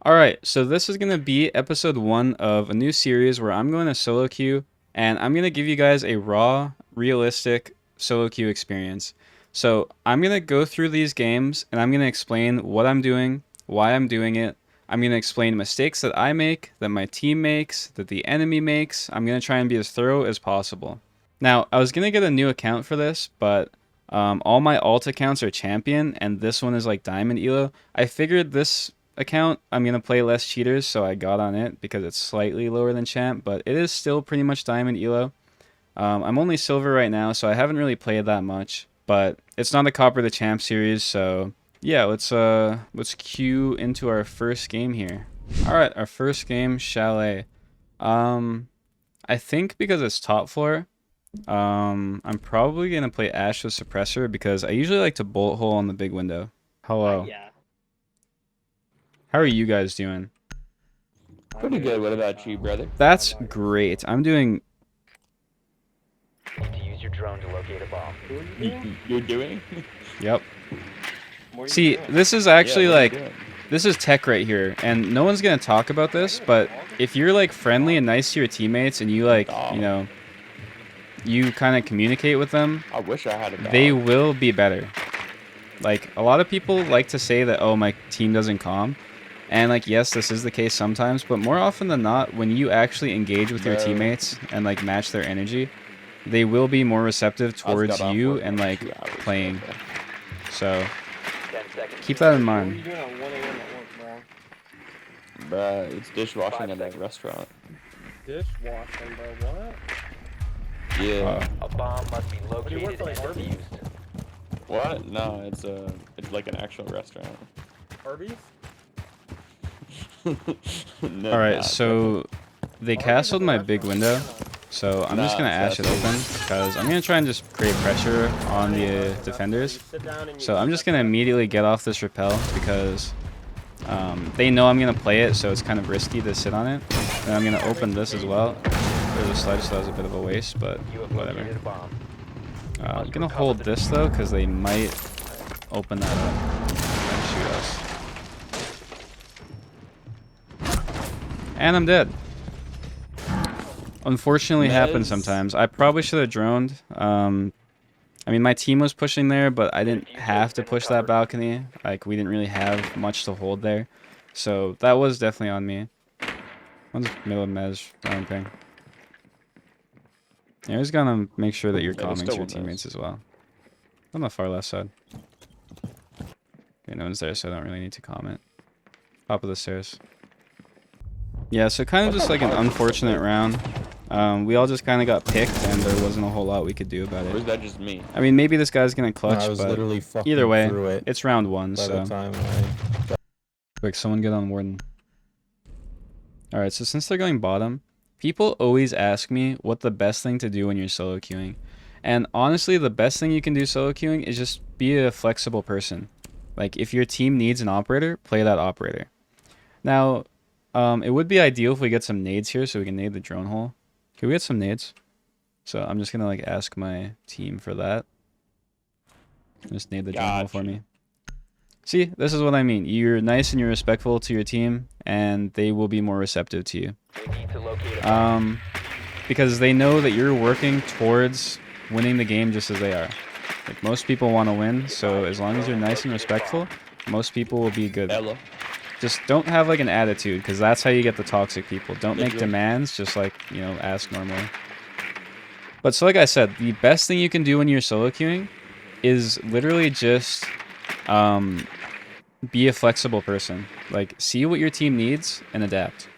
Alright, so this is going to be episode 1 of a new series where I'm going to solo queue and I'm going to give you guys a raw, realistic solo queue experience. So I'm going to go through these games and I'm going to explain what I'm doing, why I'm doing it. I'm going to explain mistakes that I make, that my team makes, that the enemy makes. I'm going to try and be as thorough as possible. Now, I was going to get a new account for this, but all my alt accounts are champion and this one is like diamond elo. I figured this account I'm gonna play less cheaters, so I got on it because it's slightly lower than champ, but it is still pretty much diamond elo. I'm only silver right now, so I haven't really played that much, but it's not a copper the champ series, so yeah, let's queue into our first game here. All right, our first game, Chalet. I think because it's top floor, I'm probably gonna play Ash with suppressor because I usually like to bullet hole on the big window. Hello. Yeah. How are you guys doing? Pretty good. What about you, brother? That's great. I'm doing... To use your drone to locate a bomb. You're doing? Yep. See, this is actually this is tech right here, and no one's gonna talk about this, but if you're like friendly and nice to your teammates and you like, you know, you kind of communicate with them, I wish I had a dog. they will be better. Like, a lot of people like to say that, oh, my team doesn't comm. And, like, yes, this is the case sometimes, but more often than not, when you actually engage with your teammates and, like, match their energy, they will be more receptive towards you and, like, playing. So, 10 seconds. keep that in What are mind. you doing at 1 a.m. at work, bro? Bruh, it's dishwashing at that restaurant. Dishwashing, bro. What? Yeah. A bomb must be What, do you work located for, and like, Arby's? defused. What? No, it's like an actual restaurant. Arby's? No, Alright, nah, so they castled my big window, so I'm just Nah, gonna Ash it open, because I'm gonna try and just create pressure on the defenders. Sit down and So I'm just going to immediately get off this rappel because they know I'm going to play it, so it's kind of risky to sit on it. And I'm going to open this as well. There's a sledge, so that was a bit of a waste, but You have whatever. located a bomb. I'm going to hold this, though, because they might open that up and shoot us. And I'm dead. Unfortunately, happens sometimes. I probably should have droned. I mean, my team was pushing there, but I didn't have to push that balcony. Like, we didn't really have much to hold there. So, that was definitely on me. One's middle of mez, ramping. You're just gonna make sure that you're Yeah, calming to your still teammates as well. On the far left side. Okay, no one's there, so I don't really need to comment. Top of the stairs. Yeah, so kind of just like an unfortunate round. We all just kind of got picked, and there wasn't a whole lot we could do about Or is it. that just me? I mean, maybe this guy's gonna No, clutch, I was but literally fucking either way, through it it's round 1, by so... the time I Quick, someone get on Warden. Alright, so since they're going bottom, people always ask me what the best thing to do when you're solo queuing. And honestly, the best thing you can do solo queuing is just be a flexible person. Like, if your team needs an operator, play that operator. Now, it would be ideal if we get some nades here so we can nade the drone hole. Can we get some nades? So I'm just gonna, like, ask my team for that. Just nade the drone hole for me. See, this is what I mean. You're nice and you're respectful to your team, and they will be more receptive to you. We need to locate a bomb. Because they know that you're working towards winning the game just as they are. Like, most people want to win, so as long as you're nice and respectful, most people will be good. Hello. Just don't have, like, an attitude, because that's how you get the toxic people. Don't make demands, just, like, you know, ask normally. But so like I said, the best thing you can do when you're solo queuing is literally just... be a flexible person. Like, see what your team needs and adapt.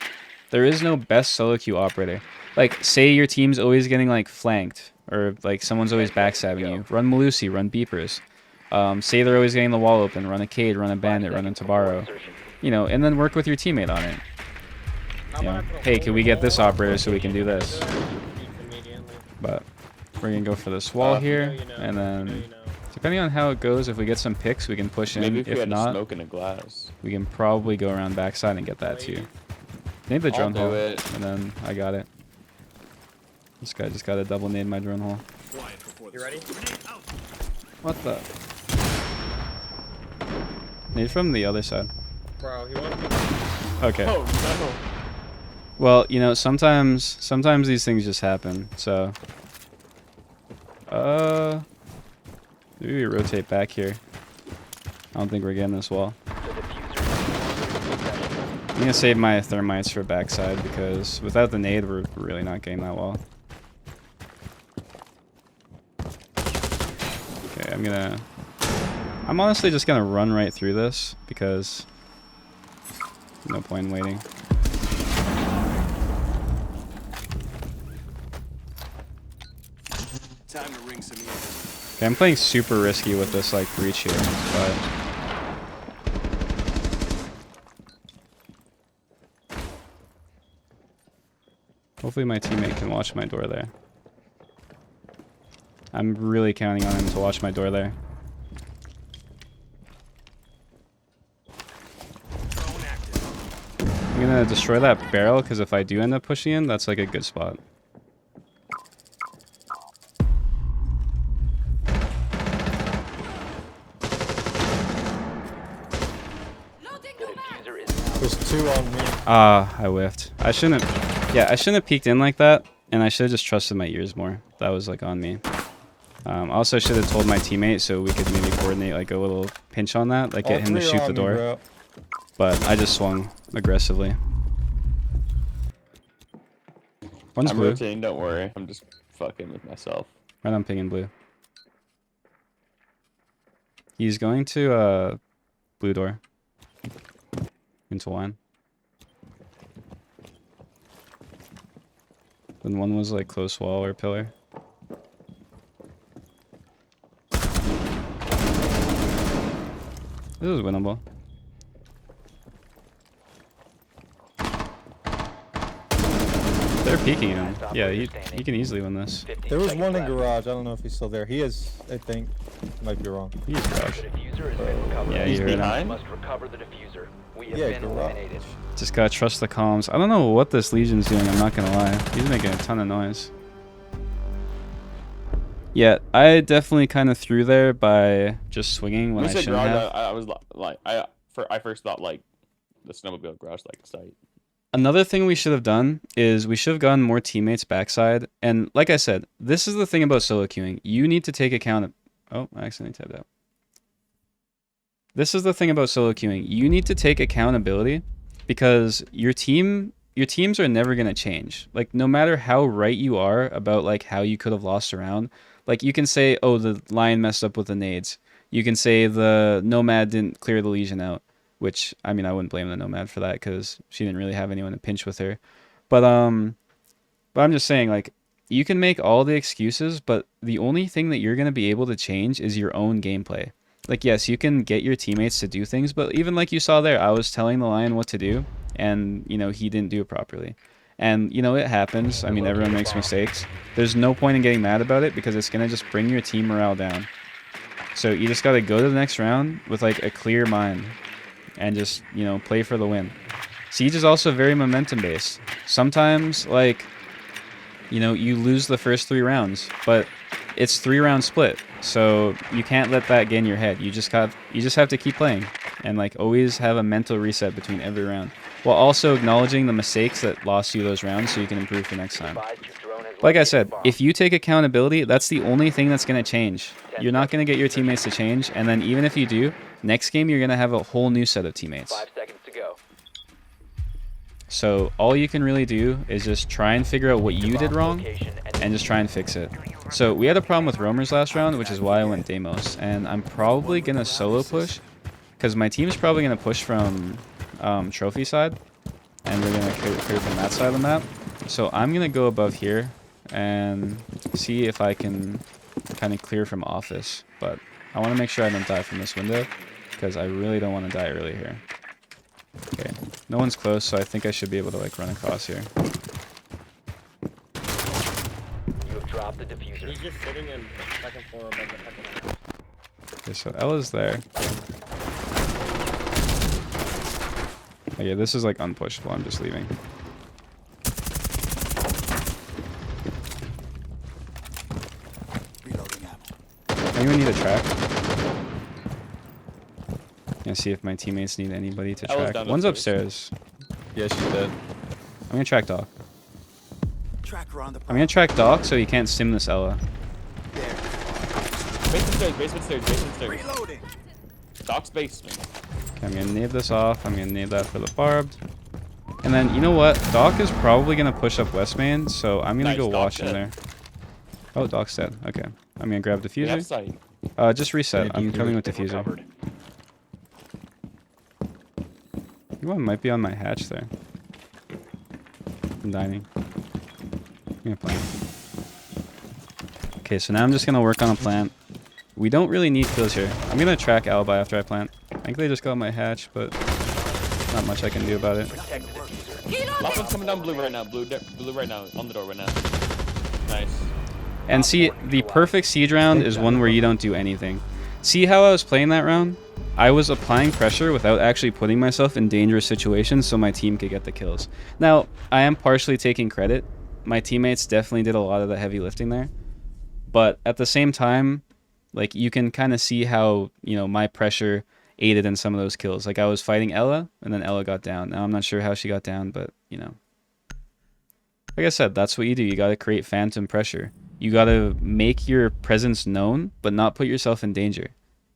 There is no best solo queue operator. Like, say your team's always getting, like, flanked, or, like, someone's always backstabbing you. Run Malusi, run Beepers. Say they're always getting the wall open. Run a Cade, run a Bandit, run a Tabaro. You know, and then work with your teammate on it. You know, hey, can we get this operator so we can do this? But we're gonna go for this wall here, and then... Depending on how it goes, if we get some picks, we can push in. Maybe if we had not, smoke in a glass. we can probably go around backside and get that too. Nade the drone do hole, it. and then I got it. This guy just got to double nade my drone hole. You ready? What the? Nade from the other side. Bro, he wants me. Okay. Oh no. Well, you know, sometimes these things just happen. So, maybe we rotate back here. I don't think we're getting this wall. The diffuser. I'm gonna save my thermites for backside because without the nade, we're really not getting that wall. Okay, I'm honestly just gonna run right through this because no point in waiting. Time to ring some ears. Okay, I'm playing super risky with this like breach here, but hopefully my teammate can watch my door there. I'm really counting on him to watch my door there. Drone active. I'm gonna destroy that barrel because if I do end up pushing in, that's like a good spot. The diffuser is now. There's 2 on me. Ah, I whiffed. I shouldn't have peeked in like that, and I should have just trusted my ears more. That was like on me. Also, I should have told my teammate so we could maybe coordinate like a little pinch on that, like get him to shoot the door. But I just swung aggressively. One's I'm blue. rotating, don't worry. I'm just fucking with myself. Right on ping and blue. He's going to blue door. Into line. Then one was like close wall or pillar. This is winnable. They're peeking him. Yeah, he can easily win this. 15 There was seconds one in left. garage. I don't know if he's still there. He is, I think. Might be wrong. He's garage. The diffuser has been recovered. Yeah, He's you heard him. behind? Must recover the diffuser. We have Yeah, been garage. eliminated. Just gotta trust the comms. I don't know what this Legion's doing, I'm not gonna lie. He's making a ton of noise. Yeah, I definitely kind of threw there by just swinging when We I said shouldn't garage. have. I was like, I first thought like the snowmobile garage like site. Another thing we should have done is we should have gotten more teammates backside. And like I said, this is the thing about solo queuing. You need to take account of... Oh, I accidentally tabbed out. This is the thing about solo queuing. You need to take accountability because your teams are never going to change. Like, no matter how right you are about, like, how you could have lost a round, like, you can say, oh, the Lion messed up with the nades. You can say the Nomad didn't clear the Legion out. Which, I mean, I wouldn't blame the Nomad for that because she didn't really have anyone to pinch with her. But I'm just saying, like, you can make all the excuses, but the only thing that you're going to be able to change is your own gameplay. Like, yes, you can get your teammates to do things, but even like you saw there, I was telling the Lion what to do, and, you know, he didn't do it properly. And, you know, it happens. I mean, everyone makes mistakes. There's no point in getting mad about it because it's going to just bring your team morale down. So you just got to go to the next round with, like, a clear mind. And just, you know, play for the win. Siege is also very momentum based. Sometimes, like, you know, you lose the first 3 rounds, but it's 3-round split. So you can't let that get in your head. You just have to keep playing and like always have a mental reset between every round, while also acknowledging the mistakes that lost you those rounds so you can improve for next time. Advise your drone has Like I located said, a bomb. if you take accountability, that's the only thing that's going to change. You're not going to get your teammates to change, and then even if you do, next game you're going to have a whole new set of teammates. 5 seconds to go. So all you can really do is just try and figure out what you did Bomb wrong location and just try and fix it. So we had a problem with roamers last round, which is why I went Deimos, and I'm probably going to solo push because my team is probably going to push from trophy side, and we're going to clear from that side of the map. So I'm going to go above here and see if I can kind of clear from office, but I want to make sure I don't die from this window because I really don't want to die early here. Okay, no one's close, so I think I should be able to like run across here. You have dropped the diffuser. He's just sitting in second floor above the second house. Okay, so Ella's there. Okay, this is like unpushable. I'm just leaving. Reloading ammo. Anyone need a track? Gonna see if my teammates need anybody to Ella's track. down One's upstairs. upstairs. Yeah, she's dead. I'm gonna track Doc. Tracker on the I'm gonna track Doc so he can't stim this Ella. Basement stairs, basement stairs, basement stairs. reloading. Doc's basement. Okay, I'm gonna nade this off. I'm gonna nade that for the barbed. And then, you know what? Doc is probably gonna push up West Main, so I'm gonna Nice, go Doc's watch in dead. there. Oh, Doc's dead. Okay. I'm gonna grab We have diffuser. sight. Just reset. Any I'm diffuser? coming with Been diffuser. recovered. You one might be on my hatch there. I'm dining. I'm gonna plant. Okay, so now I'm just gonna work on a plant. We don't really need kills here. I'm gonna track Alibi after I plant. I think they just got my hatch, but not much I can do about it. Protect the diffuser. Last one's coming down blue right now. Blue right now. On the door right now. Nice. And see, the perfect siege round is one where you don't do anything. See how I was playing that round? I was applying pressure without actually putting myself in dangerous situations so my team could get the kills. Now, I am partially taking credit. My teammates definitely did a lot of the heavy lifting there. But at the same time, like, you can kind of see how, you know, my pressure aided in some of those kills. Like, I was fighting Ella, and then Ella got down. Now, I'm not sure how she got down, but, you know. Like I said, that's what you do. You got to create phantom pressure. You got to make your presence known, but not put yourself in danger.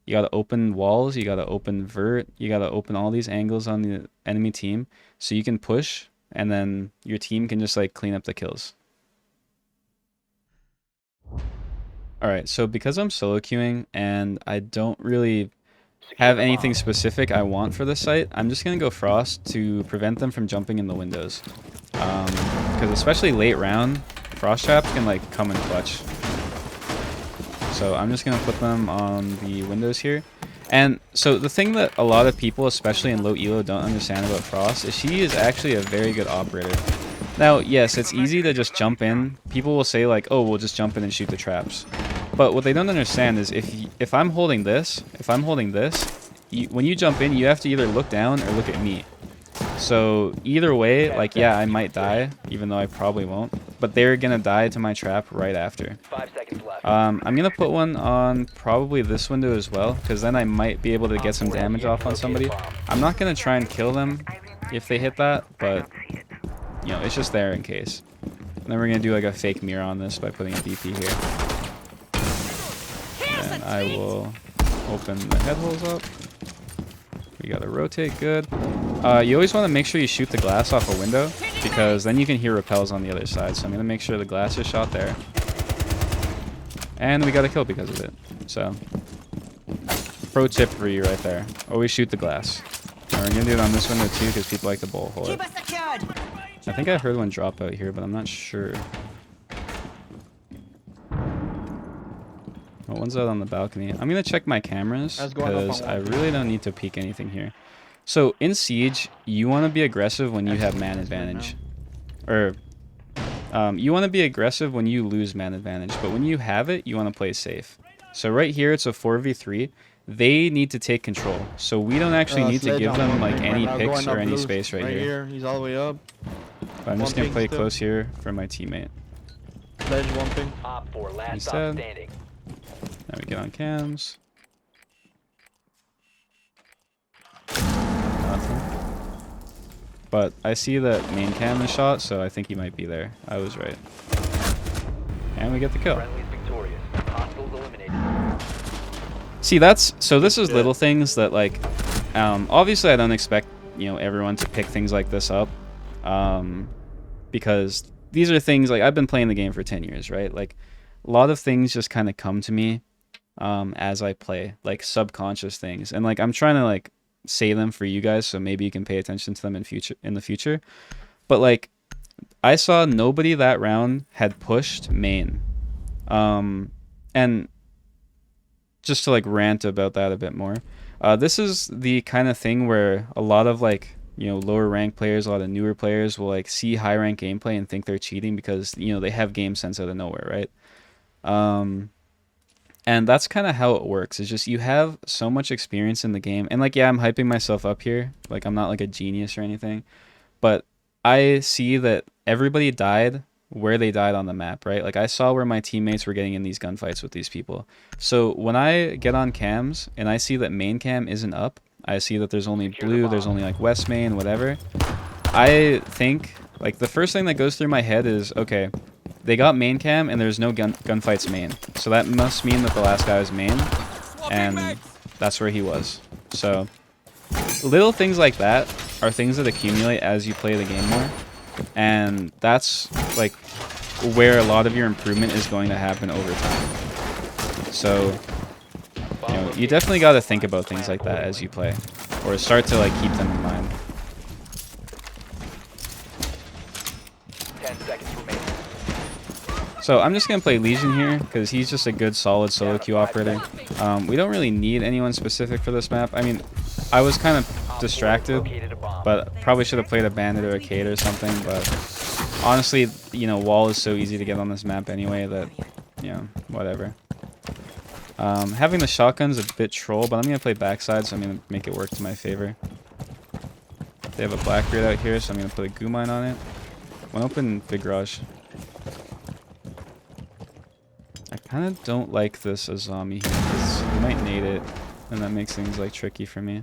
You got to open walls. You got to open vert. You got to open all these angles on the enemy team so you can push, and then your team can just, like, clean up the kills. Alright, so because I'm solo queuing and I don't really have anything specific I want for this site, I'm just going to go Frost to prevent them from jumping in the windows. Because especially late round, Frost traps can, like, come in clutch. So I'm just going to put them on the windows here. And so the thing that a lot of people, especially in low elo, don't understand about Frost is she is actually a very good operator. Now, yes, it's easy to just jump in. People will say, like, oh, we'll just jump in and shoot the traps. But what they don't understand is if I'm holding this, when you jump in, you have to either look down or look at me. So either way, like, yeah, I might die, even though I probably won't. But they're going to die to my trap right after. 5 seconds left. I'm going to put one on probably this window as well, because then I might be able to get some damage off on somebody. I'm not going to try and kill them if they hit that, but, you know, it's just there in case. And then we're going to do, like, a fake mirror on this by putting a DP here. And I will open the head holes up. We got to rotate good. You always want to make sure you shoot the glass off a window, because then you can hear repels on the other side. So I'm going to make sure the glass is shot there. And we got a kill because of it. So, pro tip for you right there. Always shoot the glass. And we're going to do it on this window too, because people like to bull hole it. I think I heard one drop out here, but I'm not sure. Oh, one's out on the balcony. I'm going to check my cameras, because I really don't need to peek anything here. So, in Siege, you want to be aggressive when you have man advantage. Or, you want to be aggressive when you lose man advantage, but when you have it, you want to play safe. So right here, it's a 4v3. They need to take control. So we don't actually need to give them, like, any picks or any space right here. He's all the way up. But I'm just going to play close here for my teammate. Ledge one ping. Op 4, last He's stop dead. standing. Now we get on cams. Nothing. But I see that main cam is shot, so I think he might be there. I was right. And we get the kill. Friendly's victorious. Hostiles eliminated. See, this is little things that, like, obviously I don't expect, you know, everyone to pick things like this up, because these are things, like, I've been playing the game for 10 years, right? Like, a lot of things just kind of come to me as I play, like subconscious things, and, like, I'm trying to, like, say them for you guys so maybe you can pay attention to them in the future. But, like, I saw nobody that round had pushed main, and just to, like, rant about that a bit more, this is the kind of thing where a lot of, like, you know, lower rank players, a lot of newer players will, like, see high rank gameplay and think they're cheating because, you know, they have game sense out of nowhere, right? And that's kind of how it works. It's just you have so much experience in the game. And, like, yeah, I'm hyping myself up here. Like, I'm not, like, a genius or anything. But I see that everybody died where they died on the map, right? Like, I saw where my teammates were getting in these gunfights with these people. So when I get on cams and I see that main cam isn't up, I see that there's only blue, there's only, like, west main, whatever. I think like the first thing that goes through my head is, okay, they got main cam and there's no gunfights main, so that must mean that the last guy was main, and that's where he was. So little things like that are things that accumulate as you play the game more, and that's like where a lot of your improvement is going to happen over time. So you know, you definitely got to think about things like that as you play, or start to like keep them in mind. 10 seconds remaining. So I'm just going to play Legion here because he's just a good solid solo queue operator. We don't really need anyone specific for this map. I mean, I was kind of distracted, Located a bomb. but probably should have played a Bandit or a Kate or something. But honestly, you know, wall is so easy to get on this map anyway that, you know, whatever. Having the shotgun's a bit troll, but I'm going to play backside, so I'm going to make it work to my favor. They have a Blackbeard out here, so I'm going to put a goo mine on it. One open big garage. I kind of don't like this as zombie here, because you might nade it, and that makes things like tricky for me.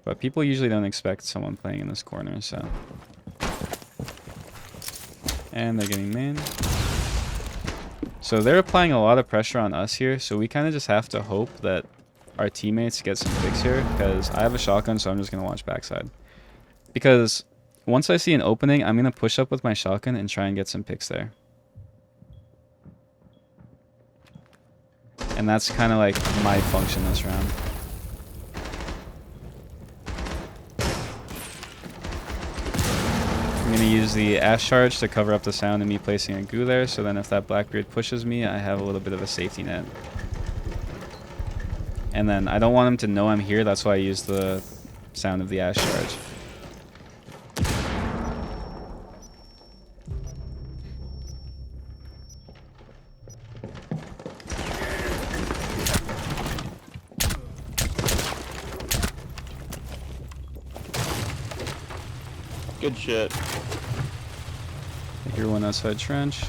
But people usually don't expect someone playing in this corner, so. And they're getting main. So they're applying a lot of pressure on us here, so we kind of just have to hope that our teammates get some picks here, because I have a shotgun, so I'm just going to watch backside. Because once I see an opening, I'm going to push up with my shotgun and try and get some picks there. And that's kind of like my function this round. I'm going to use the Ash Charge to cover up the sound of me placing a goo there, so then if that Blackbeard pushes me, I have a little bit of a safety net. And then I don't want him to know I'm here, that's why I use the sound of the Ash Charge. Good shit. I hear one outside trench.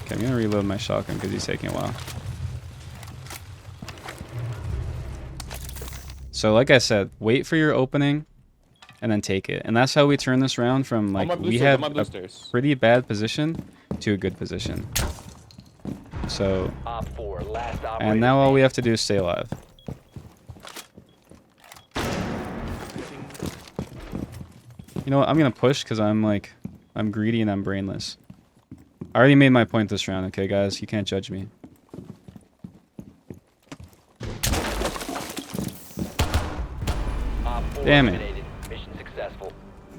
Okay, I'm gonna reload my shotgun because he's taking a while. So like I said, wait for your opening and then take it. And that's how we turn this round from like we had a pretty bad position to a good position. So, Op 4, last operator and now all we have to do is stay alive. You know what, I'm gonna push because I'm greedy and I'm brainless. I already made my point this round, okay guys? You can't judge me. Op 4 Damn it. eliminated. Mission successful.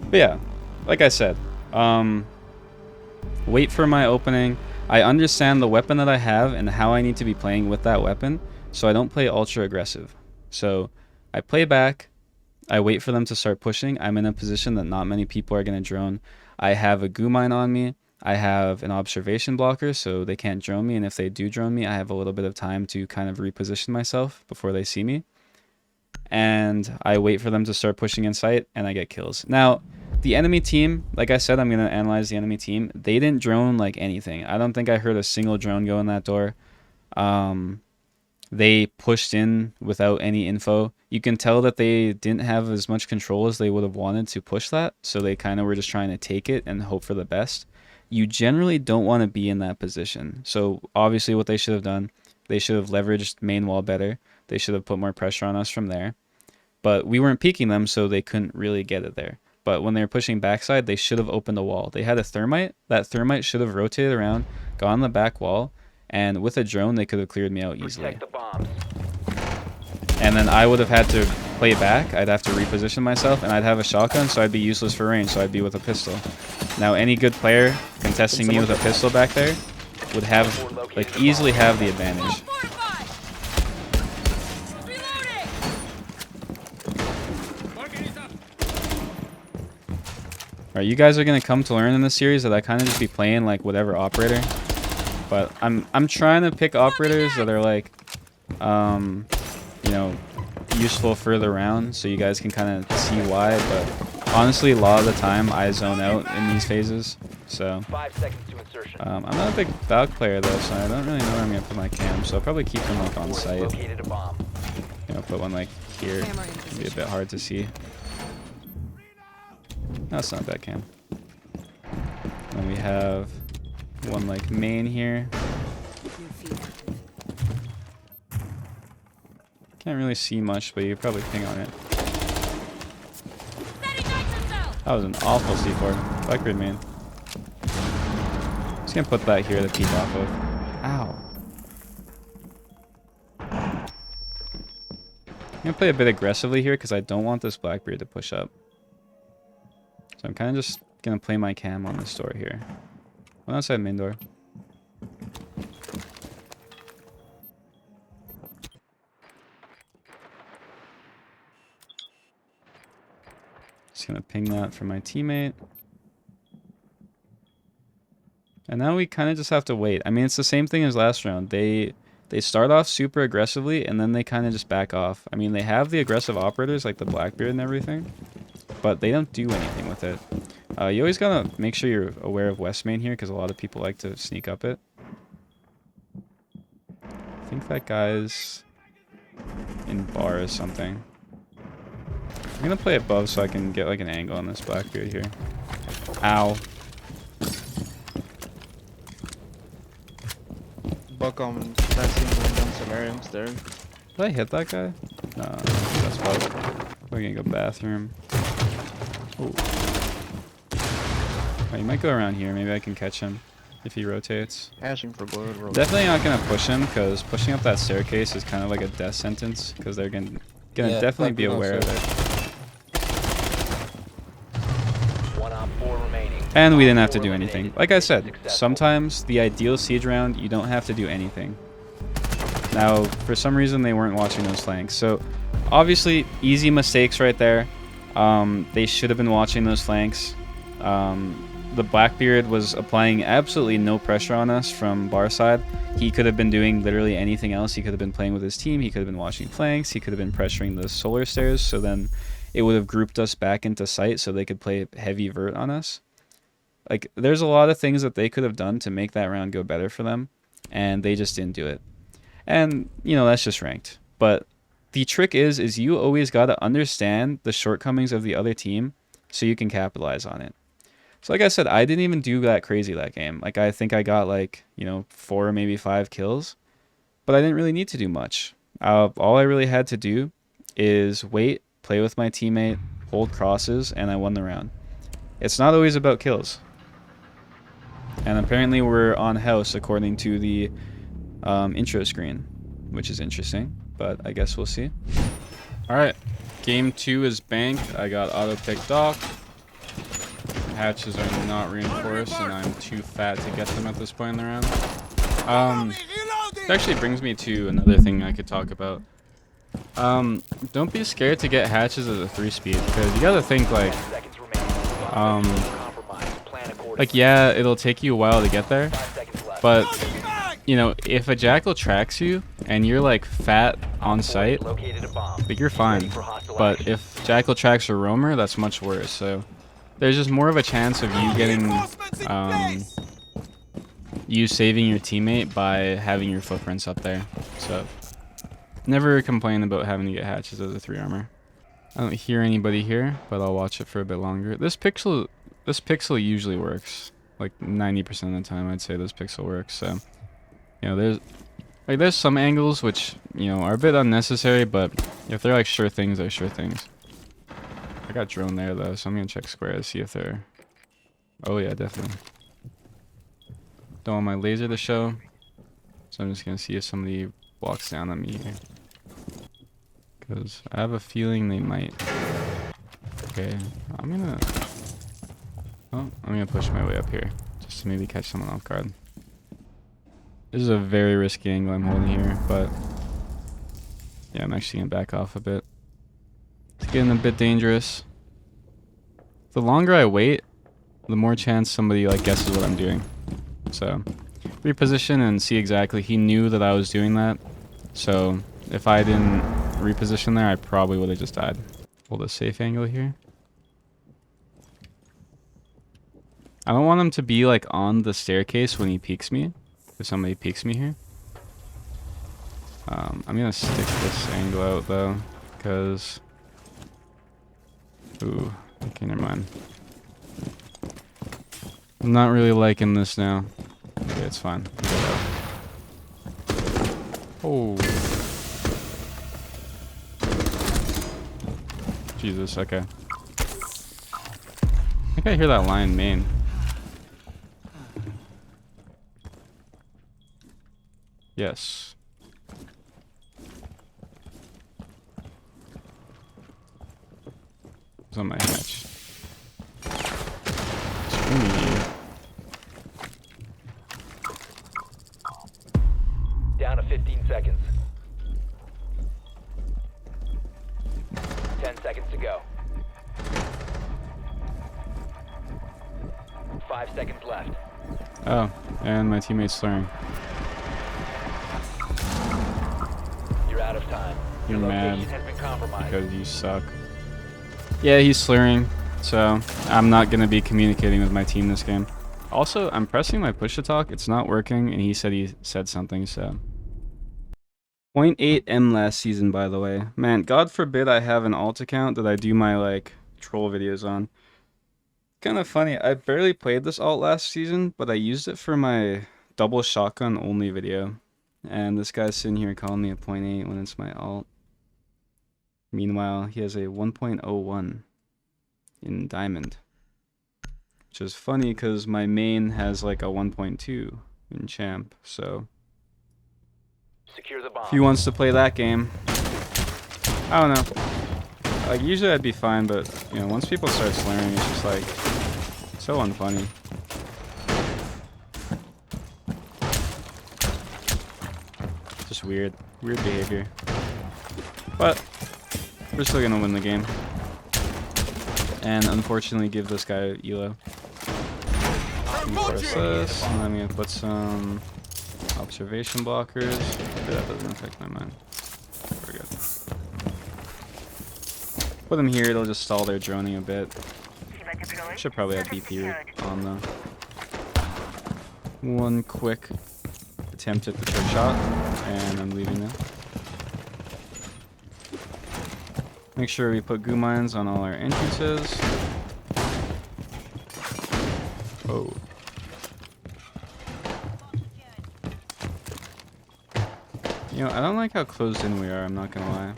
But yeah, like I said, wait for my opening. I understand the weapon that I have and how I need to be playing with that weapon, so I don't play ultra aggressive. So I play back. I wait for them to start pushing. I'm in a position that not many people are going to drone. I have a goo mine on me. I have an observation blocker, so they can't drone me. And if they do drone me, I have a little bit of time to kind of reposition myself before they see me. And I wait for them to start pushing in sight, and I get kills. Now, the enemy team, like I said, I'm going to analyze the enemy team. They didn't drone like anything. I don't think I heard a single drone go in that door. They pushed in without any info. You can tell that they didn't have as much control as they would have wanted to push that, so they kind of were just trying to take it and hope for the best. You generally don't want to be in that position. So obviously what they should have done, they should have leveraged main wall better. They should have put more pressure on us from there. But we weren't peeking them, so they couldn't really get it there. But when they were pushing backside, they should have opened the wall. They had a thermite. That thermite should have rotated around, gone on the back wall, and with a drone, they could have cleared me out easily. Protect the bombs. And then I would have had to play back. I'd have to reposition myself, and I'd have a shotgun, so I'd be useless for range, so I'd be with a pistol. Now, any good player contesting me with a pistol back there would have, like, easily have the advantage. Alright, you guys are gonna come to learn in this series that I kind of just be playing like whatever operator. But I'm trying to pick operators that are like, you know, useful further around, so you guys can kind of see why. But honestly, a lot of the time I zone out in these phases. So 5 seconds to insertion. I'm not a big Valk player though, so I don't really know where I'm gonna put my cam. So I'll probably keep them like on site. Located a bomb. You know, put one like here. It'd be a bit hard to see. That's not a bad cam. Then we have one like main here. Can't really see much, but you probably ping on it. That was an awful C4. Blackbeard main. Just gonna put that here to peek off of. Ow. I'm gonna play a bit aggressively here because I don't want this Blackbeard to push up. So I'm kind of just gonna play my cam on this door here. One outside main door. Just gonna ping that for my teammate. And now we kind of just have to wait. I mean, it's the same thing as last round. They start off super aggressively, and then they kind of just back off. I mean, they have the aggressive operators, like the Blackbeard and everything, but they don't do anything with it. You always gotta make sure you're aware of West Main here, because a lot of people like to sneak up it. I think that guy's in bar or something. I'm gonna play above so I can get like an angle on this Blackbeard here. Ow. Buck on passing one down solariums there. Did I hit that guy? No, that's bug. We're gonna go bathroom. Ooh. Oh, you might go around here. Maybe I can catch him if he rotates. Hashing for blood. Roll. Definitely not gonna push him because pushing up that staircase is kind of like a death sentence because they're gonna Yeah, definitely be fucking aware of also. it. 1 op 4 remaining. And we Op didn't have to 4 do eliminated. anything. Like I said, Successful. sometimes the ideal siege round, you don't have to do anything. Now, for some reason, they weren't watching those flanks. So, obviously, easy mistakes right there. They should have been watching those flanks. The Blackbeard was applying absolutely no pressure on us from bar side. He could have been doing literally anything else. He could have been playing with his team. He could have been watching flanks. He could have been pressuring the solar stairs. So then it would have grouped us back into sight so they could play heavy vert on us. Like, there's a lot of things that they could have done to make that round go better for them. And they just didn't do it. And, you know, that's just ranked. But the trick is you always got to understand the shortcomings of the other team so you can capitalize on it. So like I said, I didn't even do that crazy that game. Like, I think I got like, you know, 4 or maybe 5 kills. But I didn't really need to do much. All I really had to do is wait, play with my teammate, hold crosses, and I won the round. It's not always about kills. And apparently we're on house according to the intro screen, which is interesting, but I guess we'll see. All right, game 2 is banked. I got auto picked off. Hatches are not reinforced, and I'm too fat to get them at this point in the round. It actually brings me to another thing I could talk about. Don't be scared to get hatches as a 3-speed, because you gotta think like, 10 seconds remaining. Compromise. Plan accordingly. yeah, it'll take you a while to get there, 5 seconds left. but you know, if a jackal tracks you and you're like fat on site, Located a bomb. like you're fine. Ready for hostile But action. if jackal tracks a roamer, that's much worse. So there's just more of a chance of you getting, you saving your teammate by having your footprints up there. So never complain about having to get hatches as a 3 armor. I don't hear anybody here, but I'll watch it for a bit longer. This pixel usually works. Like 90% of the time, I'd say this pixel works. So, you know, there's some angles which, you know, are a bit unnecessary, but if they're like sure things, they're sure things. I got drone there though, so I'm gonna check square to see if they're. Oh yeah, definitely. Don't want my laser to show, so I'm just gonna see if somebody walks down on me here. Because I have a feeling they might. Okay, I'm gonna push my way up here just to maybe catch someone off guard. This is a very risky angle I'm holding here, but yeah, I'm actually gonna back off a bit. It's getting a bit dangerous. The longer I wait, the more chance somebody like guesses what I'm doing. So reposition and see exactly. He knew that I was doing that, so if I didn't reposition there, I probably would have just died. Hold a safe angle here. I don't want him to be like on the staircase when he peeks me. If somebody peeks me here. I'm gonna stick this angle out though, because ooh, okay, never mind. I'm not really liking this now. Okay, it's fine. Oh. Jesus, okay. I think I hear that lion main. Yes. It's on my hatch. Screw you. Down to 15 seconds. 10 seconds to go. 5 seconds left. Oh, and my teammate's slurring. You're out of time. You're Your mad location has been compromised. because you suck. Yeah, he's slurring, so I'm not going to be communicating with my team this game. Also, I'm pressing my push to talk. It's not working, and he said something, so. 0.8 M last season, by the way. Man, God forbid I have an alt account that I do my, like, troll videos on. Kind of funny. I barely played this alt last season, but I used it for my double shotgun only video. And this guy's sitting here calling me a 0.8 when it's my alt. Meanwhile, he has a 1.01 in diamond. Which is funny because my main has like a 1.2 in champ, so Secure the bomb. if he wants to play that game, I don't know. Like usually I'd be fine, but you know, once people start slurring, it's just like so unfunny. Just weird behavior. But we're still gonna win the game. And unfortunately give this guy elo. Force this, and I'm gonna put some observation blockers. That doesn't affect my mind. We're good. Put them here, it'll just stall their droning a bit. Should probably have BP on though. One quick attempt at the trick shot, and I'm leaving now. Make sure we put goo mines on all our entrances. Oh. You know, I don't like how closed in we are, I'm not gonna lie.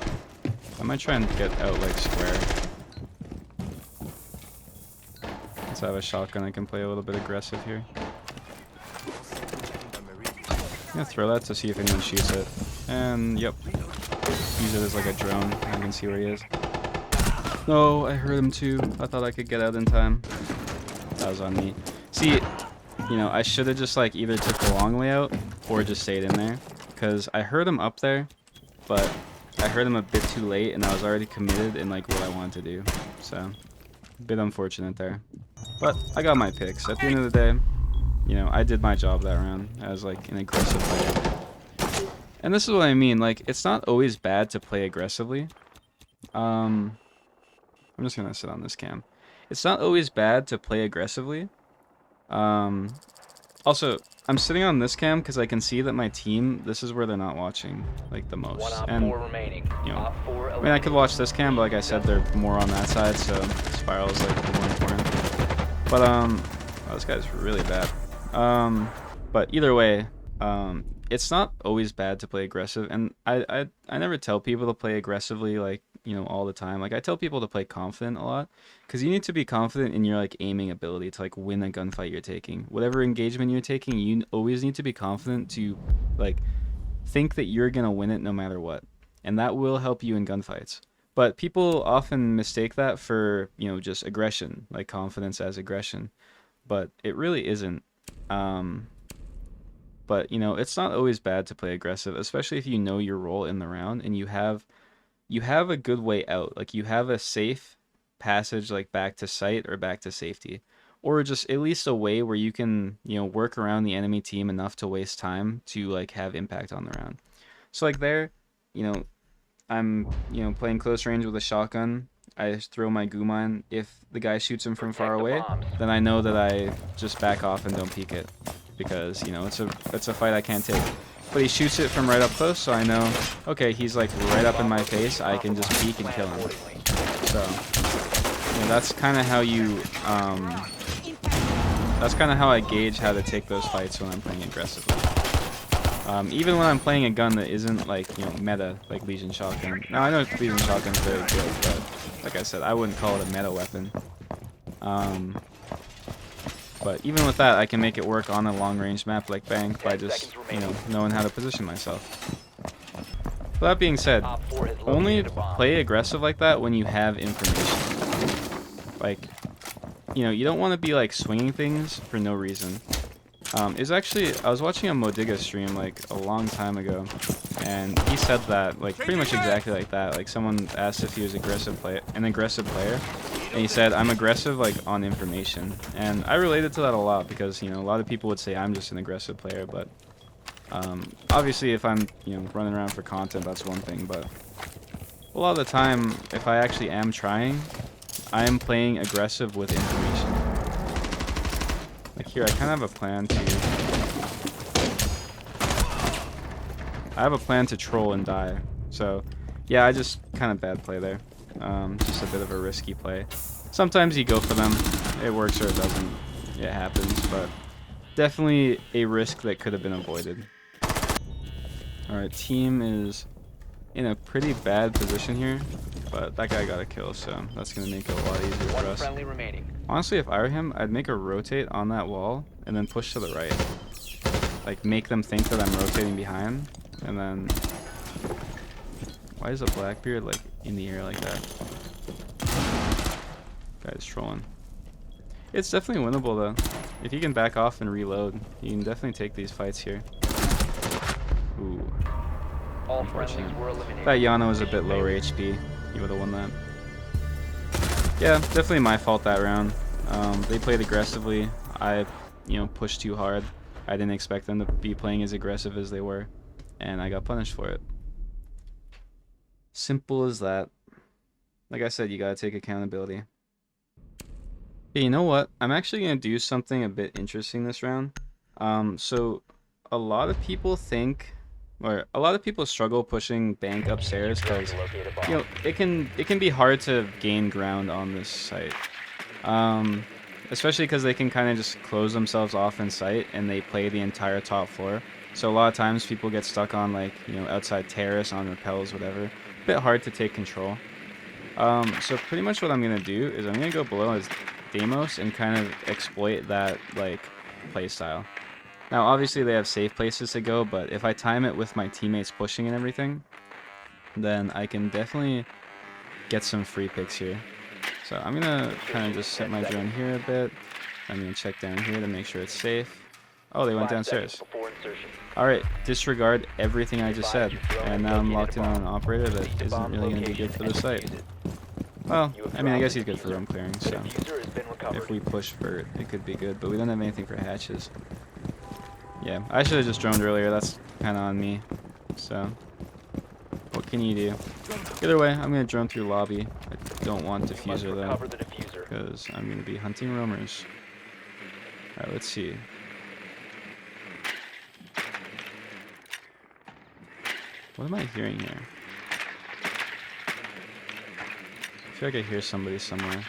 I might try and get out like square. Since I have a shotgun, I can play a little bit aggressive here. I'm gonna throw that to see if anyone shoots it. And, yep. Use it as like a drone. I can see where he is. No, I heard him too. I thought I could get out in time. That was on me. See, you know, I should have just like either took the long way out or just stayed in there. Because I heard him up there, but I heard him a bit too late and I was already committed in like what I wanted to do. So, a bit unfortunate there. But I got my picks. At the end of the day, you know, I did my job that round as like an aggressive player. And this is what I mean, like, it's not always bad to play aggressively. I'm just gonna sit on this cam. It's not always bad to play aggressively. Also, I'm sitting on this cam because I can see that my team, this is where they're not watching, like, the most. And, you know, I mean, I could watch this cam, but like I said, they're more on that side, so Spiral is, like, more important. But, oh, this guy's really bad. But either way, it's not always bad to play aggressive, and I never tell people to play aggressively, like, you know, all the time. Like, I tell people to play confident a lot, because you need to be confident in your, like, aiming ability to, like, win a gunfight you're taking. Whatever engagement you're taking, you always need to be confident to, like, think that you're gonna win it no matter what, and that will help you in gunfights. But people often mistake that for, you know, just aggression, like confidence as aggression, but it really isn't. But, you know, it's not always bad to play aggressive, especially if you know your role in the round and you have a good way out. Like, you have a safe passage, like, back to site or back to safety. Or just at least a way where you can, you know, work around the enemy team enough to waste time to, like, have impact on the round. So, like, there, you know, I'm, you know, playing close range with a shotgun. I throw my goo mine. If the guy shoots him from far away, then I know that I just back off and don't peek it. Because, you know, it's a fight I can't take. But he shoots it from right up close, so I know, okay, he's like right up in my face, I can just peek and kill him. So, you know, that's kind of how you that's kind of how I gauge how to take those fights when I'm playing aggressively. Even when I'm playing a gun that isn't like, you know, meta, like Legion Shotgun. Now I know Legion Shotgun's very good, but like I said, I wouldn't call it a meta weapon. But even with that, I can make it work on a long-range map like Bank by just, you know, knowing how to position myself. With that being said, Op 4 has only located a bomb. play aggressive like that when you have information. Like, you know, you don't want to be like swinging things for no reason. It's actually, I was watching a Modiga stream like a long time ago, and he said that like pretty much exactly like that. Like someone asked if he was an aggressive player, and he said, I'm aggressive like on information. And I related to that a lot because, you know, a lot of people would say I'm just an aggressive player, but obviously if I'm, you know, running around for content, that's one thing, but a lot of the time, if I actually am trying, I am playing aggressive with information. Like here, I kind of have a plan to... I have a plan to troll and die. So, yeah, I just kind of bad play there. Just a bit of a risky play. Sometimes you go for them. It works or it doesn't. It happens, but definitely a risk that could have been avoided. Alright, team is in a pretty bad position here, but that guy got a kill, so that's going to make it a lot easier for One us. friendly remaining. Honestly, if I were him, I'd make a rotate on that wall and then push to the right. Like, make them think that I'm rotating behind, and then... Why is a Blackbeard, like, in the air like that? Guy's trolling. It's definitely winnable, though. If you can back off and reload, you can definitely take these fights here. Ooh. All friendlies Unfortunate. were eliminated. That Yana was a bit lower HP. He would have won that. Yeah, definitely my fault that round. They played aggressively. I, you know, pushed too hard. I didn't expect them to be playing as aggressive as they were, and I got punished for it. Simple as that. Like I said, you gotta take accountability. Hey, you know what? I'm actually gonna do something a bit interesting this round. So a lot of people think, or a lot of people struggle pushing Bank upstairs because, you know, it can be hard to gain ground on this site. Especially because they can kind of just close themselves off in sight and they play the entire top floor. So a lot of times people get stuck on, like, you know, outside terrace, on rappels, whatever. A bit hard to take control. So pretty much what I'm gonna do is I'm gonna go below as Deimos and kind of exploit that, like, play style. Now obviously they have safe places to go, but if I time it with my teammates pushing and everything, then I can definitely get some free picks here. So I'm gonna kind of just set my drone here a bit. I'm gonna check down here to make sure it's safe. Oh, they went 5 seconds downstairs. before insertion. Alright, disregard everything I just said. And now I'm locked in on an operator that isn't really gonna be good for the site. Well, I mean, I guess he's good for room clearing, The so diffuser has been recovered. if we push Vert, it could be good, but we don't have anything for hatches. Yeah, I should have just droned earlier, that's kind of on me. So, what can you do? Either way, I'm going to drone through lobby. I don't want You must diffuser though, recover the diffuser. because I'm going to be hunting roamers. Alright, let's see. What am I hearing here? I feel like I hear somebody somewhere.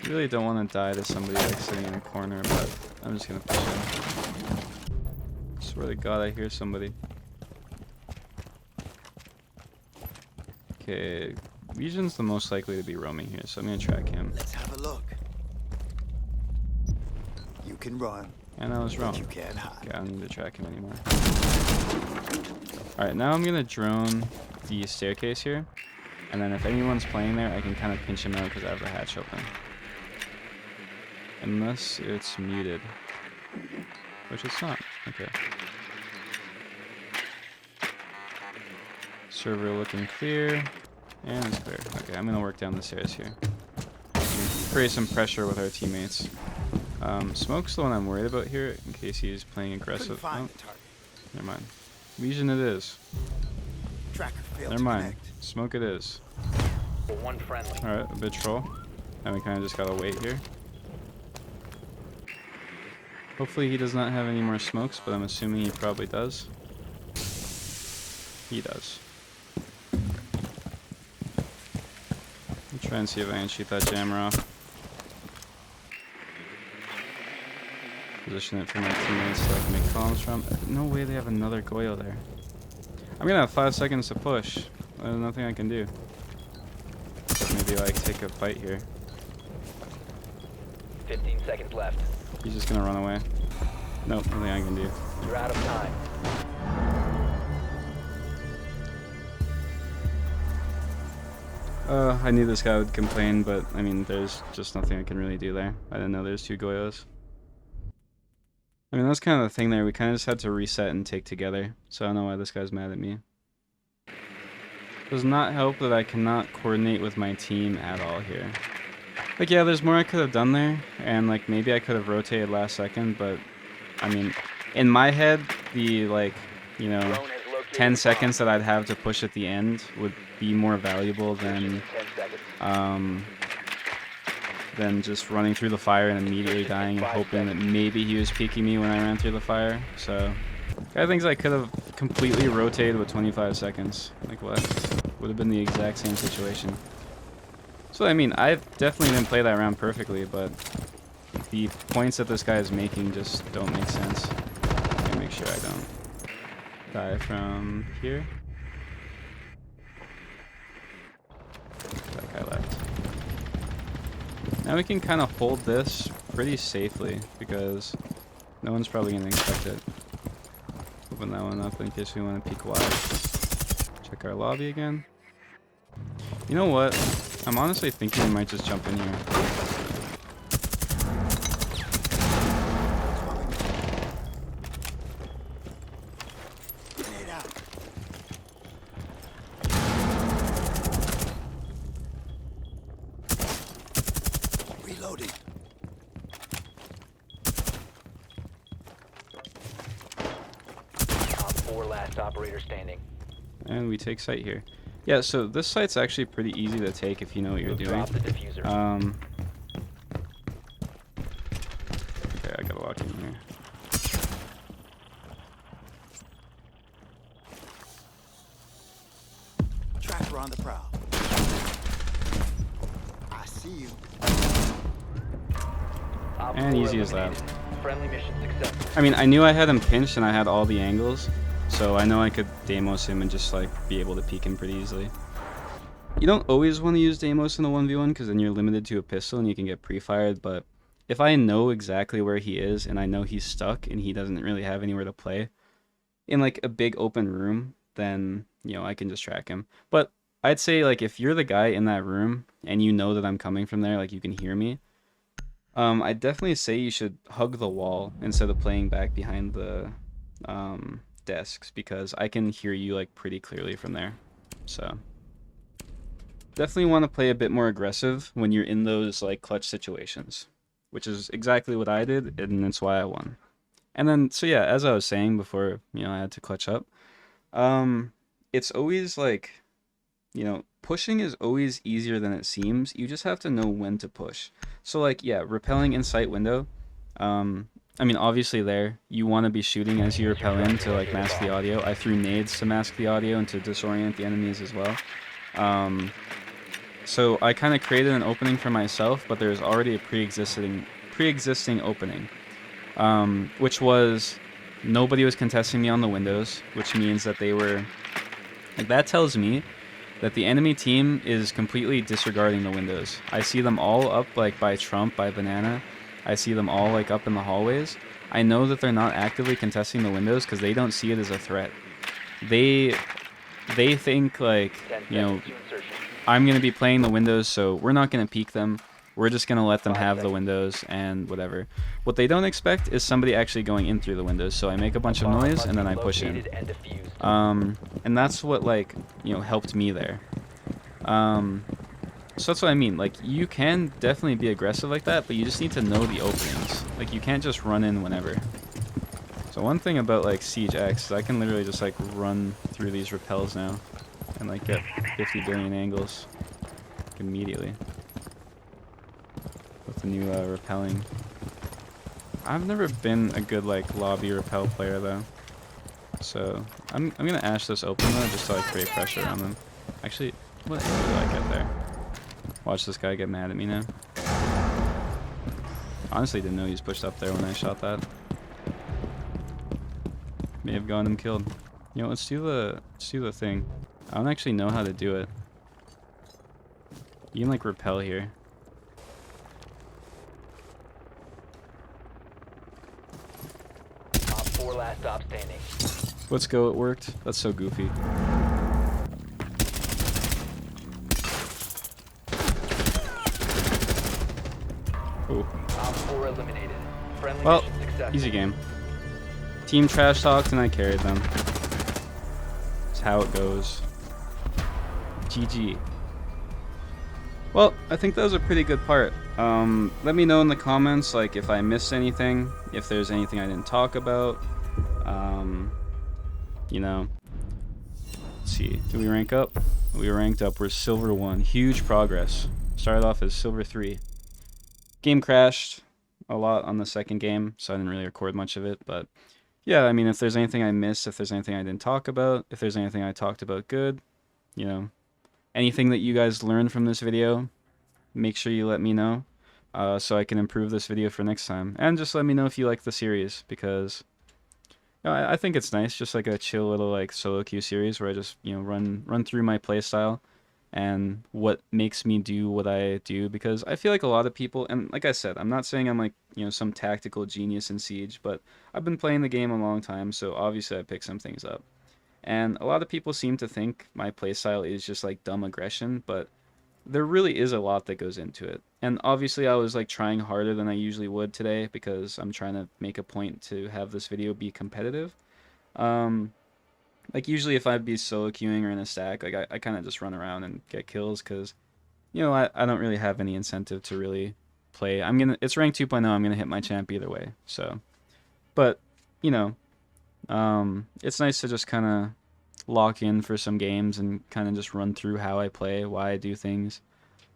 I really don't want to die to somebody like sitting in a corner, but I'm just gonna push in. Swear to God, I hear somebody. Okay, Legion's the most likely to be roaming here, so I'm gonna track him. Let's have a look. You can run, And I was but wrong. you can't hide. Okay, I don't need to track him anymore. Alright, now I'm gonna drone the staircase here. And then if anyone's playing there, I can kind of pinch him out because I have the hatch open. Unless it's muted. Which it's not. Okay. Server looking clear. And it's clear. Okay, I'm going to work down the stairs here. Create some pressure with our teammates. Smoke's the one I'm worried about here, in case he's playing Couldn't aggressive. find Oh, the target. never mind. Legion it is. Tracker failed Never to mind. connect. Smoke it is. For one friendly. Alright, a bit troll. And we kind of just gotta wait here. Hopefully he does not have any more smokes, but I'm assuming he probably does. He does. I'll try and see if I can shoot that jammer off. Position it for my teammates so I can make columns from. No way they have another Goyo there. I'm gonna have 5 seconds to push. There's nothing I can do. Maybe like take a fight here. 15 seconds left. He's just gonna run away. Nope, nothing I can do. You're out of time. I knew this guy would complain, but I mean, there's just nothing I can really do there. I didn't know there's 2 Goyos. I mean, that's kind of the thing there. We kind of just had to reset and take together. So I don't know why this guy's mad at me. Does not help that I cannot coordinate with my team at all here. Like, yeah, there's more I could have done there. And, like, maybe I could have rotated last second. But, I mean, in my head, the, like, you know, Drone has located 10 the seconds that I'd have to push at the end would be more valuable bomb. than just running through the fire and immediately dying and hoping that maybe he was peeking me when I ran through the fire. So, I think I could have completely rotated with 25 seconds. Like, what? Would have been the exact same situation. So, I mean, I definitely didn't play that round perfectly, but the points that this guy is making just don't make sense. Let me make sure I don't die from here. That guy left. Now we can kind of hold this pretty safely because no one's probably going to expect it. Open that one up in case we want to peek wide. Check our lobby again. You know what? I'm honestly thinking we might just jump in here. Grenade out. Reloading. Top 4 last operator standing. And we take site here. Yeah, so this site's actually pretty easy to take if you know what you're doing. Drop the diffuser. Okay, I gotta walk in here. Tracker on the prowl. I see you. Op And 4 easy as that. eliminated. Friendly mission successful. I mean, I knew I had him pinched and I had all the angles, so I know I could Deimos him and just like be able to peek him pretty easily. You don't always want to use Deimos in a 1v1 because then you're limited to a pistol and you can get pre-fired, but if I know exactly where he is and I know he's stuck and he doesn't really have anywhere to play in like a big open room, then, you know, I can just track him. But I'd say like if you're the guy in that room and you know that I'm coming from there, like you can hear me, I'd definitely say you should hug the wall instead of playing back behind the desks because I can hear you like pretty clearly from there. So definitely want to play a bit more aggressive when you're in those like clutch situations, which is exactly what I did, and that's why I won. And then, so yeah, as I was saying before, you know, I had to clutch up. It's always like, you know, pushing is always easier than it seems. You just have to know when to push. So like, yeah, repelling in sight window. I mean, obviously there, you want to be shooting as you repel in to like mask the audio. I threw nades to mask the audio and to disorient the enemies as well. So I kind of created an opening for myself, but there's already a pre-existing opening, which was nobody was contesting me on the windows, which means that they were, like that tells me that the enemy team is completely disregarding the windows. I see them all up like by Trump, by Banana. I see them all like up in the hallways. I know that they're not actively contesting the windows because they don't see it as a threat. They think like, 10 you know, seconds to insertion. I'm going to be playing the windows, so we're not going to peek them. We're just going to let them have the windows and whatever. What they don't expect is somebody actually going in through the windows, so I make a bunch of noise and then I push in. Located and defused. And that's what, like, you know, helped me there. So that's what I mean. Like, you can definitely be aggressive like that, but you just need to know the openings. Like, you can't just run in whenever. So one thing about, like, Siege X is I can literally just, like, run through these repels now and, like, get 50 billion angles immediately with the new repelling. I've never been a good, like, lobby repel player, though. So I'm going to ash this open, though, just to, like, create pressure on them. Actually, what do I get there? Watch this guy get mad at me now. Honestly, didn't know he was pushed up there when I shot that. May have gotten him killed. You know, let's do the thing. I don't actually know how to do it. You can like rappel here. Op 4 last stop standing. Let's go, it worked. That's so goofy. Oh. Op 4 eliminated. Friendly Well, mission successful. easy game. Team trash talked and I carried them. That's how it goes. GG. Well, I think that was a pretty good part. Let me know in the comments, like, if I missed anything, if there's anything I didn't talk about. You know, let's see. Did we rank up? We ranked up. We're silver 1. Huge progress. Started off as silver 3. Game crashed a lot on the second game, so I didn't really record much of it, but yeah, I mean, if there's anything I missed, if there's anything I didn't talk about, if there's anything I talked about good, you know, anything that you guys learned from this video, make sure you let me know, so I can improve this video for next time. And just let me know if you like the series, because you know, I think it's nice, just like a chill little like solo queue series where I just, you know, run through my playstyle and what makes me do what I do, because I feel like a lot of people, and like I said, I'm not saying I'm like, you know, some tactical genius in Siege, but I've been playing the game a long time, so obviously I pick some things up. And a lot of people seem to think my playstyle is just like dumb aggression, but there really is a lot that goes into it. And obviously I was like trying harder than I usually would today because I'm trying to make a point to have this video be competitive. Like usually if I'd be solo queuing or in a stack, like I kind of just run around and get kills because, you know, I don't really have any incentive to really play. It's rank 2.0, I'm gonna hit my champ either way. So, but you know, it's nice to just kind of lock in for some games and kind of just run through how I play, why I do things.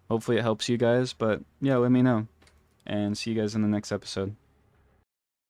Hopefully it helps you guys, but yeah, let me know. And see you guys in the next episode.